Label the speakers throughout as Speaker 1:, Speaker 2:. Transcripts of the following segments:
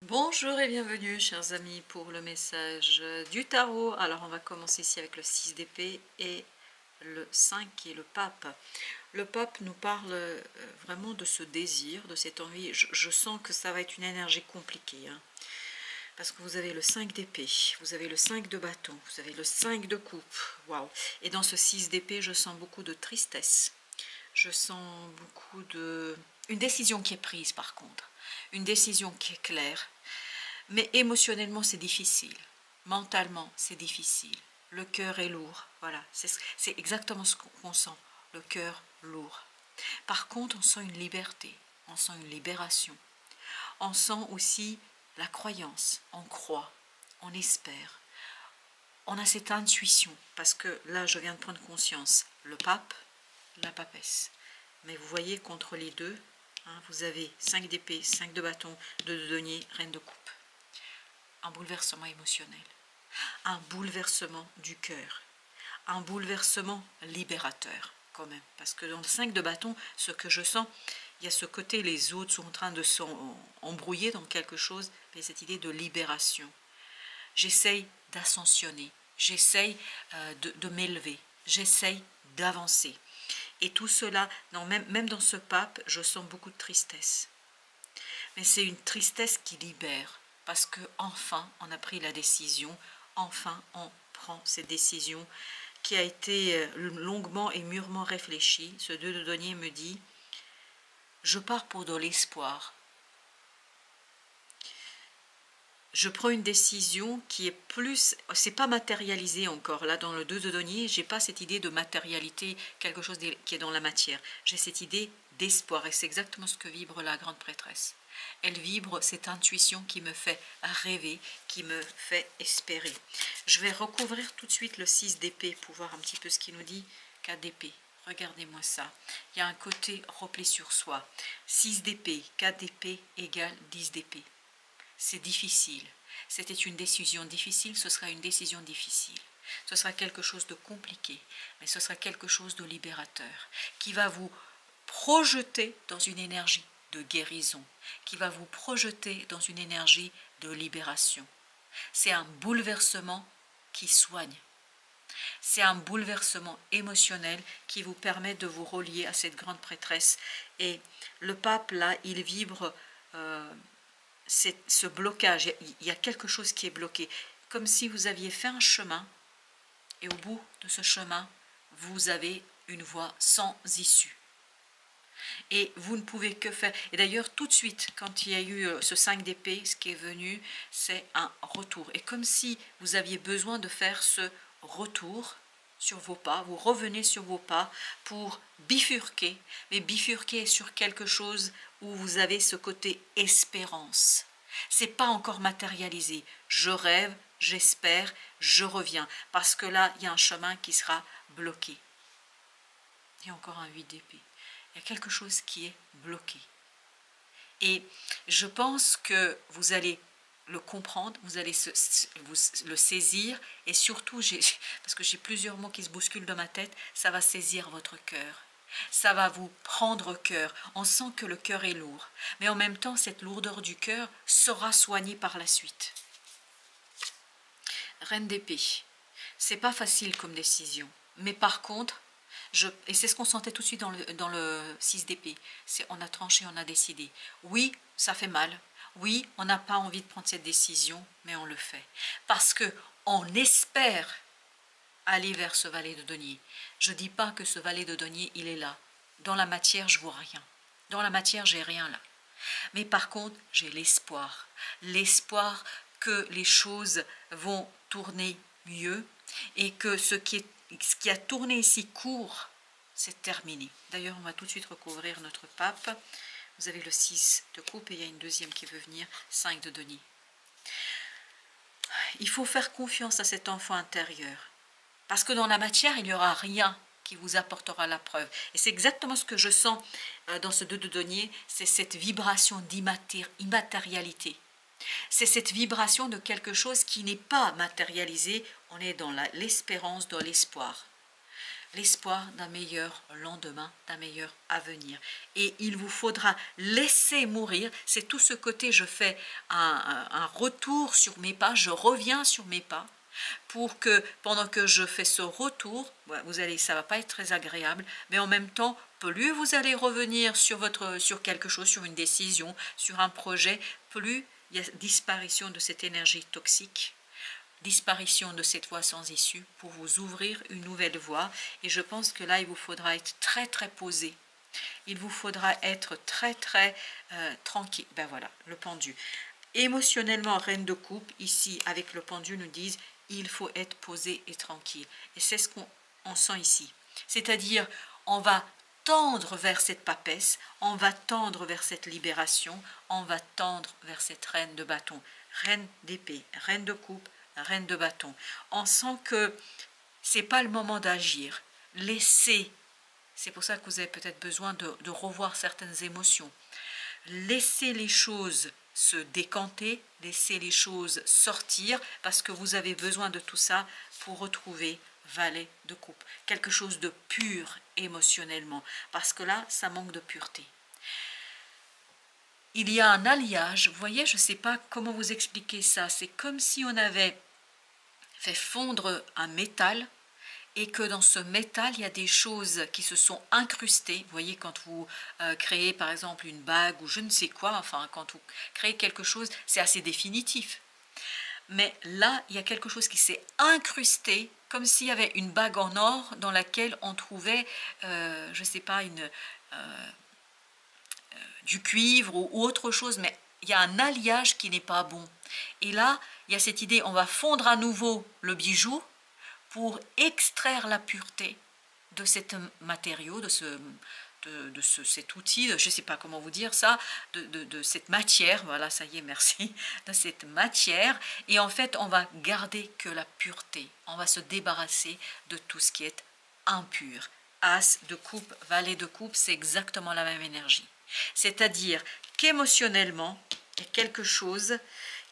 Speaker 1: Bonjour et bienvenue chers amis pour le message du tarot. Alors on va commencer ici avec le 6 d'épée et le 5 qui est le pape. Le pape nous parle vraiment de ce désir, de cette envie. Je sens que ça va être une énergie compliquée. Parce que vous avez le 5 d'épée, vous avez le 5 de bâton, vous avez le 5 de coupe. Waouh! Et dans ce 6 d'épée, je sens beaucoup de tristesse. Je sens beaucoup de... Une décision qui est prise par contre. Une décision qui est claire. Mais émotionnellement, c'est difficile. Mentalement, c'est difficile. Le cœur est lourd. Voilà, c'est exactement ce qu'on sent. Le cœur lourd. Par contre, on sent une liberté. On sent une libération. On sent aussi la croyance. On croit. On espère. On a cette intuition. Parce que là, je viens de prendre conscience. Le pape, la papesse. Mais vous voyez, contre les deux, vous avez 5 d'épée, 5 de bâton, 2 de denier, reine de coupe. Un bouleversement émotionnel, un bouleversement du cœur, un bouleversement libérateur quand même. Parce que dans le 5 de bâton, ce que je sens, il y a ce côté, les autres sont en train de s'embrouiller dans quelque chose, mais cette idée de libération. J'essaye d'ascensionner, j'essaye de m'élever, j'essaye d'avancer. Et tout cela, non, même dans ce pape, je sens beaucoup de tristesse. Mais c'est une tristesse qui libère. Parce que enfin on a pris la décision, enfin on prend cette décision qui a été longuement et mûrement réfléchie. Ce 2 de denier me dit, je pars pour de l'espoir. Je prends une décision qui est plus, c'est pas matérialisé encore. Là, dans le 2 de denier, j'ai pas cette idée de matérialité, quelque chose qui est dans la matière. J'ai cette idée d'espoir et c'est exactement ce que vibre la grande prêtresse. Elle vibre cette intuition qui me fait rêver, qui me fait espérer. Je vais recouvrir tout de suite le 6 d'épée pour voir un petit peu ce qu'il nous dit. 4 d'épée, regardez-moi ça. Il y a un côté repli sur soi. 6 d'épée, 4 d'épée égale 10 d'épée. C'est difficile. C'était une décision difficile, ce sera une décision difficile. Ce sera quelque chose de compliqué, mais ce sera quelque chose de libérateur, qui va vous projeter dans une énergie de guérison, qui va vous projeter dans une énergie de libération. C'est un bouleversement qui soigne. C'est un bouleversement émotionnel qui vous permet de vous relier à cette grande prêtresse. Et le pape, là, il vibre ce blocage. Il y a quelque chose qui est bloqué. Comme si vous aviez fait un chemin, et au bout de ce chemin, vous avez une voie sans issue. Et vous ne pouvez que faire. Et d'ailleurs, tout de suite, quand il y a eu ce 5 d'épée, ce qui est venu, c'est un retour. Et comme si vous aviez besoin de faire ce retour sur vos pas, vous revenez sur vos pas pour bifurquer, mais bifurquer sur quelque chose où vous avez ce côté espérance. C'est pas encore matérialisé. Je rêve, j'espère, je reviens. Parce que là, il y a un chemin qui sera bloqué. Il y a encore un 8 d'épée. Il y a quelque chose qui est bloqué. Et je pense que vous allez le comprendre, vous allez le saisir, et surtout, parce que j'ai plusieurs mots qui se bousculent dans ma tête, ça va saisir votre cœur. Ça va vous prendre au cœur. On sent que le cœur est lourd. Mais en même temps, cette lourdeur du cœur sera soignée par la suite. Reine d'épée. C'est pas facile comme décision. Mais par contre, et c'est ce qu'on sentait tout de suite dans le 6 d'épée. On a tranché, on a décidé. Oui, ça fait mal. Oui, on n'a pas envie de prendre cette décision, mais on le fait. Parce qu'on espère aller vers ce valet de denier. Je ne dis pas que ce valet de denier, il est là. Dans la matière, je ne vois rien. Dans la matière, j'ai rien là. Mais par contre, j'ai l'espoir. L'espoir que les choses vont tourner mieux et que ce qui a tourné ici court, c'est terminé. D'ailleurs, on va tout de suite recouvrir notre pape. Vous avez le 6 de coupe et il y a une deuxième qui veut venir, 5 de denier. Il faut faire confiance à cet enfant intérieur. Parce que dans la matière, il n'y aura rien qui vous apportera la preuve. Et c'est exactement ce que je sens dans ce 2 de denier, c'est cette vibration d'immatérialité. C'est cette vibration de quelque chose qui n'est pas matérialisé, on est dans l'espérance, dans l'espoir. l'espoir d'un meilleur lendemain, d'un meilleur avenir. Et il vous faudra laisser mourir, c'est tout ce côté, je fais un retour sur mes pas, je reviens sur mes pas, pour que pendant que je fais ce retour, vous allez, ça va pas être très agréable, mais en même temps, plus vous allez revenir sur quelque chose, sur une décision, sur un projet, plus il y a disparition de cette énergie toxique, disparition de cette voie sans issue pour vous ouvrir une nouvelle voie. Et je pense que là, il vous faudra être très très posé. Il vous faudra être très très tranquille. Ben voilà, le pendu. Émotionnellement, reine de coupe, ici avec le pendu, nous disent il faut être posé et tranquille. Et c'est ce qu'on sent ici. C'est-à-dire, on va tendre vers cette papesse, on va tendre vers cette libération, on va tendre vers cette reine de bâton, reine d'épée, reine de coupe, reine de bâton. On sent que c'est pas le moment d'agir. Laissez, c'est pour ça que vous avez peut-être besoin de revoir certaines émotions. Laissez les choses se décanter, laissez les choses sortir, parce que vous avez besoin de tout ça pour retrouver valet de coupe. Quelque chose de pur émotionnellement, parce que là, ça manque de pureté. Il y a un alliage, vous voyez, je ne sais pas comment vous expliquer ça, c'est comme si on avait fait fondre un métal, et que dans ce métal, il y a des choses qui se sont incrustées. Vous voyez, quand vous créez par exemple une bague ou je ne sais quoi, enfin quand vous créez quelque chose, c'est assez définitif. Mais là, il y a quelque chose qui s'est incrusté, comme s'il y avait une bague en or dans laquelle on trouvait, je ne sais pas, du cuivre ou autre chose, mais il y a un alliage qui n'est pas bon. Et là, il y a cette idée, on va fondre à nouveau le bijou, pour extraire la pureté de cet matériau, de cet outil, je ne sais pas comment vous dire ça, de cette matière, voilà, ça y est, merci, de cette matière, et en fait, on va garder que la pureté, on va se débarrasser de tout ce qui est impur. As de coupe, valet de coupe, c'est exactement la même énergie. C'est-à-dire qu'émotionnellement, il y a quelque chose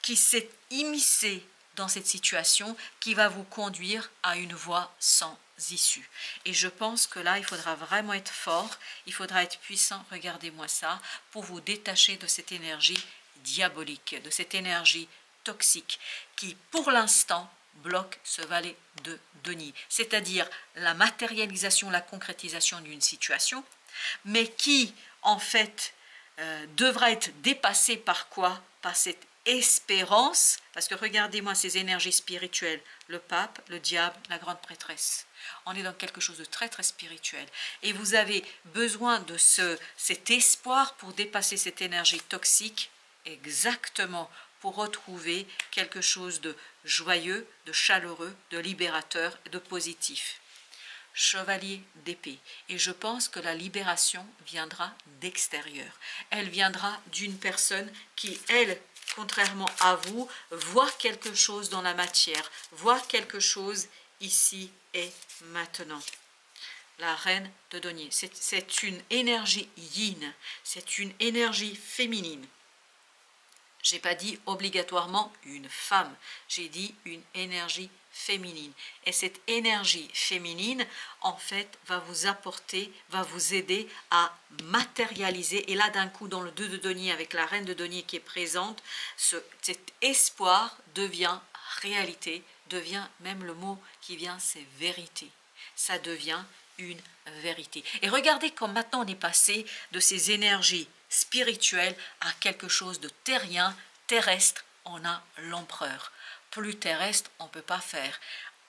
Speaker 1: qui s'est immiscé dans cette situation qui va vous conduire à une voie sans issue. Et je pense que là, il faudra vraiment être fort, il faudra être puissant, regardez-moi ça, pour vous détacher de cette énergie diabolique, de cette énergie toxique qui, pour l'instant, bloque ce valet de denier. C'est-à-dire la matérialisation, la concrétisation d'une situation, mais qui, en fait, devra être dépassée par quoi? Par cette espérance, parce que regardez-moi ces énergies spirituelles, le pape, le diable, la grande prêtresse. On est dans quelque chose de très très spirituel. Et vous avez besoin de cet espoir pour dépasser cette énergie toxique, exactement pour retrouver quelque chose de joyeux, de chaleureux, de libérateur, de positif. Chevalier d'épée. Et je pense que la libération viendra d'extérieur. Elle viendra d'une personne qui, elle, contrairement à vous, voit quelque chose dans la matière, voit quelque chose ici et maintenant. La reine de denier, c'est une énergie yin, c'est une énergie féminine. J'ai pas dit obligatoirement une femme, j'ai dit une énergie féminine. Et cette énergie féminine, en fait, va vous apporter, va vous aider à matérialiser. Et là, d'un coup, dans le 2 de denier, avec la reine de denier qui est présente, cet espoir devient réalité, devient, même le mot qui vient, c'est vérité. Ça devient une vérité. Et regardez comme maintenant on est passé de ces énergies spirituelles à quelque chose de terrien, terrestre. On a l'empereur. Plus terrestre, on ne peut pas faire.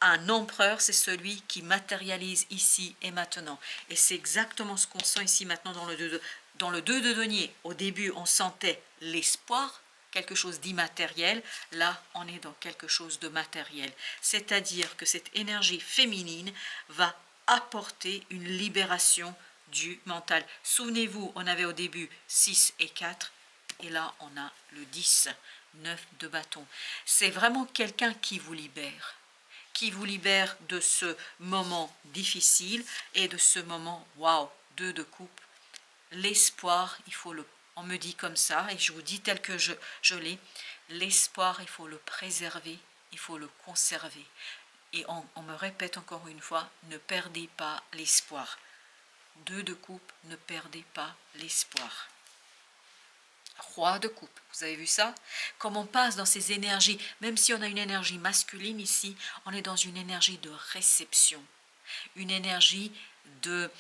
Speaker 1: Un empereur, c'est celui qui matérialise ici et maintenant. Et c'est exactement ce qu'on sent ici maintenant dans le 2 de denier. Au début, on sentait l'espoir, quelque chose d'immatériel. Là, on est dans quelque chose de matériel. C'est-à-dire que cette énergie féminine va apporter une libération du mental. Souvenez-vous, on avait au début 6 et 4, et là, on a le 10. 9 de bâton. C'est vraiment quelqu'un qui vous libère de ce moment difficile et de ce moment, waouh, 2 de coupe. L'espoir, on me dit comme ça, et je vous dis tel que je l'ai, l'espoir, il faut le préserver, il faut le conserver. Et on me répète encore une fois, ne perdez pas l'espoir. 2 de coupe, ne perdez pas l'espoir. Roi de coupe, vous avez vu ça? Comme on passe dans ces énergies, même si on a une énergie masculine ici, on est dans une énergie de réception, une énergie de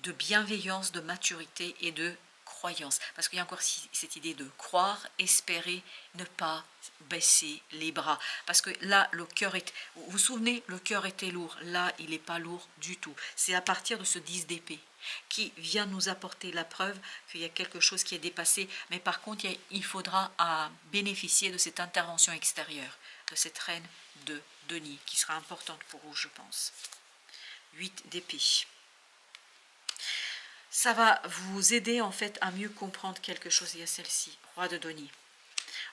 Speaker 1: bienveillance, de maturité et de croyance. Parce qu'il y a encore cette idée de croire, espérer, ne pas baisser les bras. Parce que là, le cœur est... Vous vous souvenez, le cœur était lourd. Là, il n'est pas lourd du tout. C'est à partir de ce 10 d'épée qui vient nous apporter la preuve qu'il y a quelque chose qui est dépassé. Mais par contre, il faudra bénéficier de cette intervention extérieure, de cette reine de denier, qui sera importante pour vous, je pense. 8 d'épée. Ça va vous aider en fait à mieux comprendre quelque chose. Il y a celle-ci, roi de denier.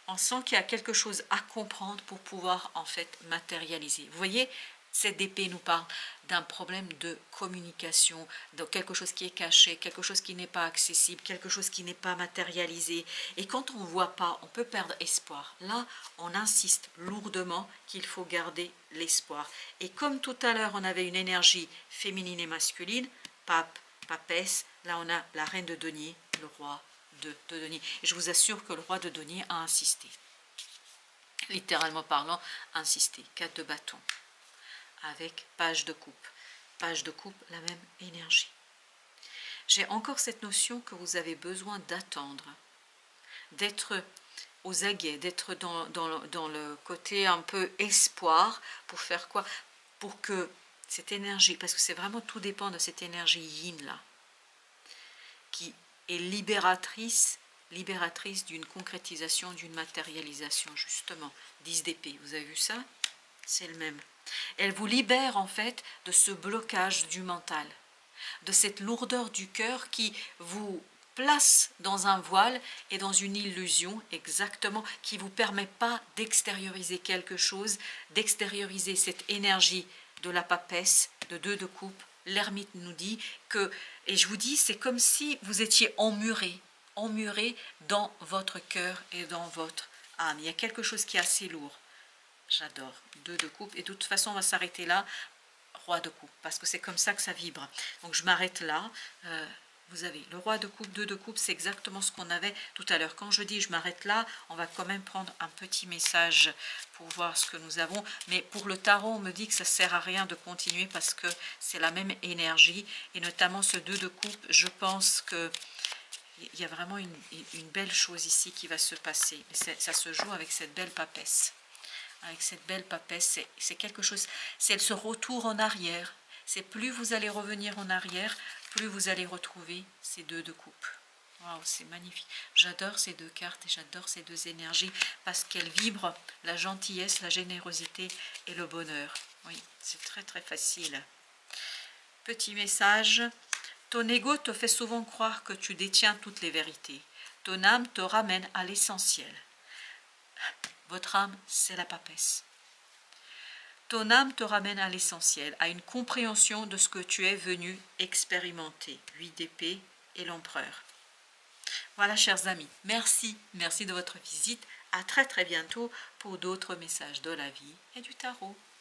Speaker 1: On sent qu'il y a quelque chose à comprendre pour pouvoir en fait matérialiser. Vous voyez, cette épée nous parle d'un problème de communication, de quelque chose qui est caché, quelque chose qui n'est pas accessible, quelque chose qui n'est pas matérialisé. Et quand on ne voit pas, on peut perdre espoir. Là, on insiste lourdement qu'il faut garder l'espoir. Et comme tout à l'heure, on avait une énergie féminine et masculine, pape, papesse, là on a la reine de denier, le roi de denier. Et je vous assure que le roi de denier a insisté. Littéralement parlant, insisté. 4 de bâton. Avec page de coupe. Page de coupe, la même énergie. J'ai encore cette notion que vous avez besoin d'attendre, d'être aux aguets, d'être dans le côté un peu espoir, pour faire quoi? Pour que cette énergie, parce que c'est vraiment tout dépend de cette énergie yin là, qui est libératrice d'une concrétisation, d'une matérialisation, justement. 10 d'épée, vous avez vu ça? C'est le même. Elle vous libère en fait de ce blocage du mental, de cette lourdeur du cœur qui vous place dans un voile et dans une illusion exactement, qui ne vous permet pas d'extérioriser quelque chose, d'extérioriser cette énergie de la papesse, de 2 de coupe. L'ermite nous dit que, et je vous dis, c'est comme si vous étiez emmuré dans votre cœur et dans votre âme. Il y a quelque chose qui est assez lourd. J'adore. 2 de coupe. Et de toute façon, on va s'arrêter là. Roi de coupe. Parce que c'est comme ça que ça vibre. Donc, je m'arrête là. Vous avez le roi de coupe, 2 de coupe. C'est exactement ce qu'on avait tout à l'heure. Quand je dis je m'arrête là, on va quand même prendre un petit message pour voir ce que nous avons. Mais pour le tarot, on me dit que ça ne sert à rien de continuer parce que c'est la même énergie. Et notamment ce 2 de coupe, je pense que il y a vraiment une belle chose ici qui va se passer. Ça se joue avec cette belle papesse. Avec cette belle papesse, c'est quelque chose, c'est ce retour en arrière. C'est plus vous allez revenir en arrière, plus vous allez retrouver ces 2 de coupe. Waouh, c'est magnifique. J'adore ces 2 cartes et j'adore ces 2 énergies parce qu'elles vibrent la gentillesse, la générosité et le bonheur. Oui, c'est très très facile. Petit message. Ton ego te fait souvent croire que tu détiens toutes les vérités. Ton âme te ramène à l'essentiel. Votre âme, c'est la papesse. Ton âme te ramène à l'essentiel, à une compréhension de ce que tu es venu expérimenter. 8 d'épée et l'empereur. Voilà, chers amis, merci de votre visite. À très très bientôt pour d'autres messages de la vie et du tarot.